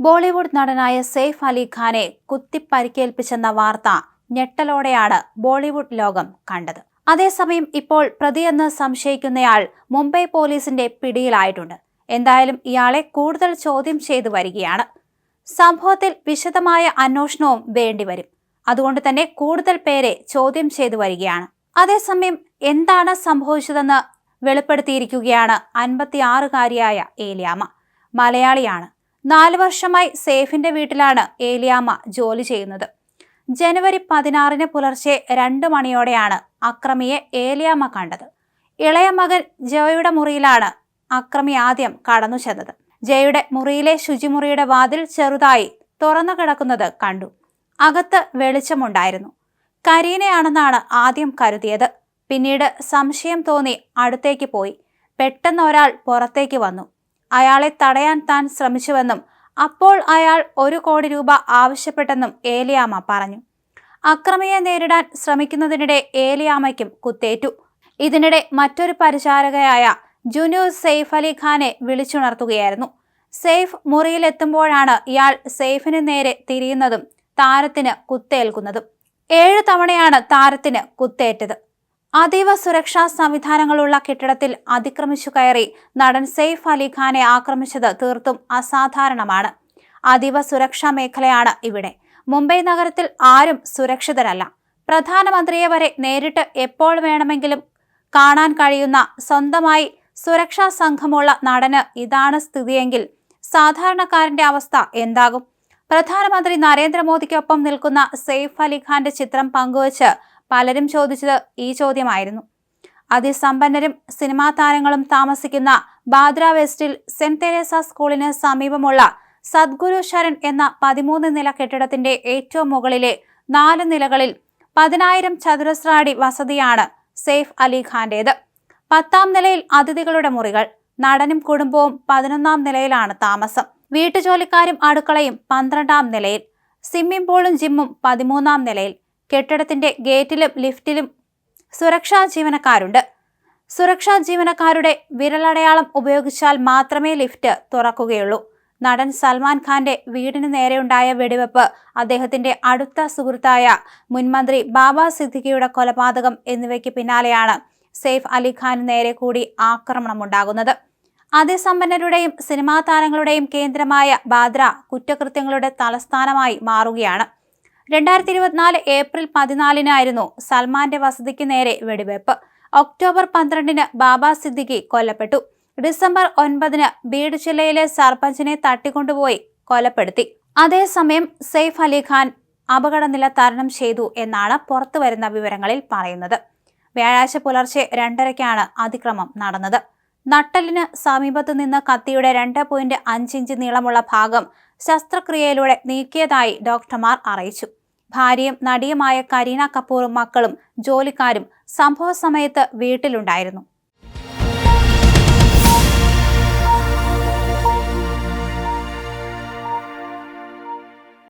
ബോളിവുഡ് നടനായ സെയ്ഫ് അലി ഖാനെ കുത്തിപ്പരിക്കേൽപ്പിച്ചെന്ന വാർത്ത ഞെട്ടലോടെയാണ് ബോളിവുഡ് ലോകം കണ്ടത്. അതേസമയം ഇപ്പോൾ പ്രതിയെന്ന് സംശയിക്കുന്നയാൾ മുംബൈ പോലീസിന്റെ പിടിയിലായിട്ടുണ്ട്. എന്തായാലും ഇയാളെ കൂടുതൽ ചോദ്യം ചെയ്തു വരികയാണ്. സംഭവത്തിൽ വിശദമായ അന്വേഷണവും വേണ്ടിവരും. അതുകൊണ്ട് തന്നെ കൂടുതൽ പേരെ ചോദ്യം ചെയ്തു വരികയാണ്. അതേസമയം എന്താണ് സംഭവിച്ചതെന്ന് വെളിപ്പെടുത്തിയിരിക്കുകയാണ് 56-കാരിയായ ഏലിയാമ്മ. മലയാളിയാണ്. 4 വർഷമായി സെയ്ഫിന്റെ വീട്ടിലാണ് ഏലിയാമ്മ ജോലി ചെയ്യുന്നത്. ജനുവരി 16 പുലർച്ചെ 2 മണിയോടെയാണ് അക്രമിയെ ഏലിയാമ്മ കണ്ടത്. ഇളയ മകൻ ജോയുടെ മുറിയിലാണ് അക്രമി ആദ്യം കടന്നു ചെന്നത്. ജയുടെ മുറിയിലെ ശുചിമുറിയുടെ വാതിൽ ചെറുതായി തുറന്നു കിടക്കുന്നത് കണ്ടു. അകത്ത് വെളിച്ചമുണ്ടായിരുന്നു. കരീനയാണെന്നാണ് ആദ്യം കരുതിയത്. പിന്നീട് സംശയം തോന്നി അടുത്തേക്ക് പോയി. പെട്ടെന്ന് ഒരാൾ പുറത്തേക്ക് വന്നു. അയാളെ തടയാൻ താൻ ശ്രമിച്ചുവെന്നും അപ്പോൾ അയാൾ 1 കോടി രൂപ ആവശ്യപ്പെട്ടെന്നും ഏലിയാമ്മ പറഞ്ഞു. അക്രമിയെ നേരിടാൻ ശ്രമിക്കുന്നതിനിടെ ഏലിയാമ്മയ്ക്കും കുത്തേറ്റു. ഇതിനിടെ മറ്റൊരു പരിചാരകയായ ജുനു സെയ്ഫ് അലി ഖാനെ വിളിച്ചുണർത്തുകയായിരുന്നു. സെയ്ഫ് മുറിയിലെത്തുമ്പോഴാണ് ഇയാൾ സെയ്ഫിന് നേരെ തിരിയുന്നതും താരത്തിന് കുത്തേൽക്കുന്നതും. 7 തവണയാണ് താരത്തിന് കുത്തേറ്റത്. അതീവ സുരക്ഷാ സംവിധാനങ്ങളുള്ള കെട്ടിടത്തിൽ അതിക്രമിച്ചു കയറി നടൻ സെയ്ഫ് അലി ഖാനെ ആക്രമിച്ചത് തീർത്തും അസാധാരണമാണ്. അതീവ സുരക്ഷാ മേഖലയാണ് ഇവിടെ. മുംബൈ നഗരത്തിൽ ആരും സുരക്ഷിതരല്ല. പ്രധാനമന്ത്രിയെ വരെ നേരിട്ട് എപ്പോൾ വേണമെങ്കിലും കാണാൻ കഴിയുന്ന സ്വന്തമായി സുരക്ഷാ സംഘമുള്ള നടന് ഇതാണ് സ്ഥിതിയെങ്കിൽ സാധാരണക്കാരന്റെ അവസ്ഥ എന്താകും? പ്രധാനമന്ത്രി നരേന്ദ്രമോദിക്കൊപ്പം നിൽക്കുന്ന സെയ്ഫ് അലി ഖാന്റെ ചിത്രം പങ്കുവച്ച് പലരും ചോദിച്ചത് ഈ ചോദ്യമായിരുന്നു. അതിസമ്പന്നരും സിനിമാ താരങ്ങളും താമസിക്കുന്ന ബാന്ദ്ര വെസ്റ്റിൽ സെന്റ് തെരേസ സ്കൂളിന് സമീപമുള്ള സദ്ഗുരു ശരൺ എന്ന 13 നില കെട്ടിടത്തിന്റെ ഏറ്റവും മുകളിലെ 4 നിലകളിൽ 10,000 ചതുരശ്ര അടി വസതിയാണ് സെയ്ഫ് അലി ഖാന്റേത്. 10ാം നിലയിൽ അതിഥികളുടെ മുറികൾ. നടനും കുടുംബവും 11ാം നിലയിലാണ് താമസം. വീട്ടുജോലിക്കാരും അടുക്കളയും 12ാം നിലയിൽ. സ്വിമ്മിംഗ് പൂളും ജിമ്മും 13ാം നിലയിൽ. കെട്ടിടത്തിന്റെ ഗേറ്റിലും ലിഫ്റ്റിലും സുരക്ഷാ ജീവനക്കാരുണ്ട്. സുരക്ഷാ ജീവനക്കാരുടെ വിരലടയാളം ഉപയോഗിച്ചാൽ മാത്രമേ ലിഫ്റ്റ് തുറക്കുകയുള്ളൂ. നടൻ സൽമാൻ ഖാന്റെ വീടിന് നേരെയുണ്ടായ വെടിവെപ്പ്, അദ്ദേഹത്തിന്റെ അടുത്ത സുഹൃത്തായ മുൻമന്ത്രി ബാബ സിദ്ദിഖിയുടെ കൊലപാതകം എന്നിവയ്ക്ക് പിന്നാലെയാണ് സെയ്ഫ് അലി ഖാന് നേരെ കൂടി ആക്രമണമുണ്ടാകുന്നത്. അതിസമ്പന്നരുടെയും സിനിമാ താരങ്ങളുടെയും കേന്ദ്രമായ ബാന്ദ്ര കുറ്റകൃത്യങ്ങളുടെ തലസ്ഥാനമായി മാറുകയാണ്. 2024 ഏപ്രിൽ 14 സൽമാന്റെ വസതിക്ക് നേരെ വെടിവെപ്പ്. ഒക്ടോബർ 12 ബാബ സിദ്ദിഖി കൊല്ലപ്പെട്ടു. ഡിസംബർ 9 ബീഡ് ജില്ലയിലെ സർപഞ്ചിനെ തട്ടിക്കൊണ്ടുപോയി കൊലപ്പെടുത്തി. അതേസമയം സെയ്ഫ് അലി ഖാൻ അപകടനില തരണം ചെയ്തു എന്നാണ് പുറത്തുവരുന്ന വിവരങ്ങളിൽ പറയുന്നത്. വ്യാഴാഴ്ച പുലർച്ചെ 2:30-ക്കാണ് അതിക്രമം നടന്നത്. നട്ടെല്ലിന് സമീപത്തു നിന്ന് കത്തിയുടെ 2.5 ഇഞ്ച് നീളമുള്ള ഭാഗം ശസ്ത്രക്രിയയിലൂടെ നീക്കിയതായി ഡോക്ടർമാർ അറിയിച്ചു. ഭാര്യയും നടിയുമായ കരീന കപൂറും മക്കളും ജോലിക്കാരും സംഭവ സമയത്ത് വീട്ടിലുണ്ടായിരുന്നു.